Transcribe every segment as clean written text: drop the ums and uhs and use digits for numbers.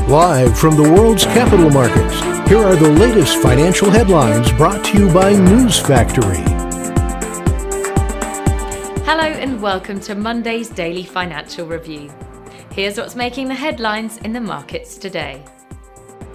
Live from the world's capital markets, here are the latest financial headlines brought to you by News Factory. Hello and welcome to Monday's Daily Financial Review. Here's what's making the headlines in the markets today.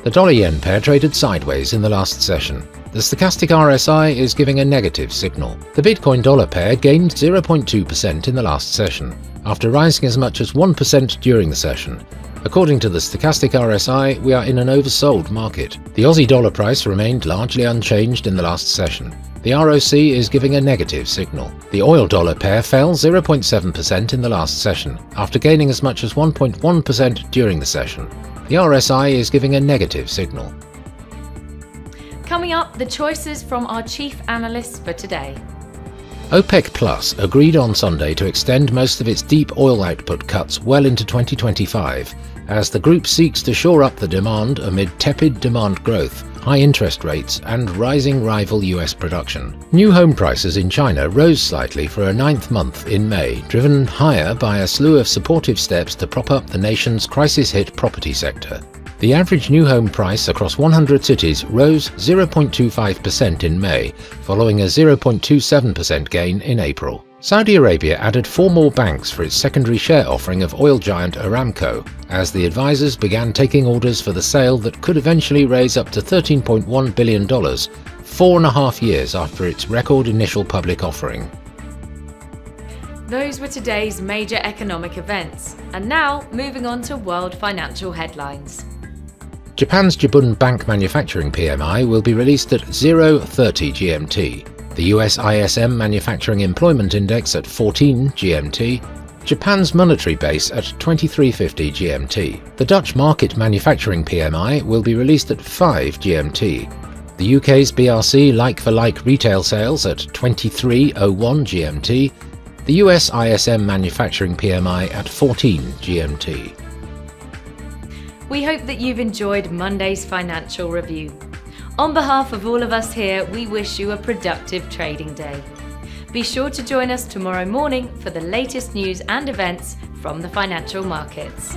The dollar-yen pair traded sideways in the last session. The stochastic RSI is giving a negative signal. The Bitcoin dollar pair gained 0.2% in the last session, after rising as much as 1% during the session. According to the stochastic RSI, we are in an oversold market. The Aussie dollar price remained largely unchanged in the last session. The ROC is giving a negative signal. The oil dollar pair fell 0.7% in the last session, after gaining as much as 1.1% during the session. The RSI is giving a negative signal. Coming up, the choices from our chief analysts for today. OPEC Plus agreed on Sunday to extend most of its deep oil output cuts well into 2025, as the group seeks to shore up the demand amid tepid demand growth, high interest rates, and rising rival US production. New home prices in China rose slightly for a ninth month in May, driven higher by a slew of supportive steps to prop up the nation's crisis-hit property sector. The average new home price across 100 cities rose 0.25% in May, following a 0.27% gain in April. Saudi Arabia added 4 more banks for its secondary share offering of oil giant Aramco, as the advisors began taking orders for the sale that could eventually raise up to $13.1 billion, 4.5 years after its record initial public offering. Those were today's major economic events. And now, moving on to world financial headlines. Japan's Jibun Bank Manufacturing PMI will be released at 0:30 GMT, the US ISM Manufacturing Employment Index at 14 GMT, Japan's monetary base at 2350 GMT. The Dutch Market Manufacturing PMI will be released at 5 GMT, the UK's BRC like-for-like retail sales at 2301 GMT, the US ISM Manufacturing PMI at 14 GMT. We hope that you've enjoyed Monday's financial review. On behalf of all of us here, we wish you a productive trading day. Be sure to join us tomorrow morning for the latest news and events from the financial markets.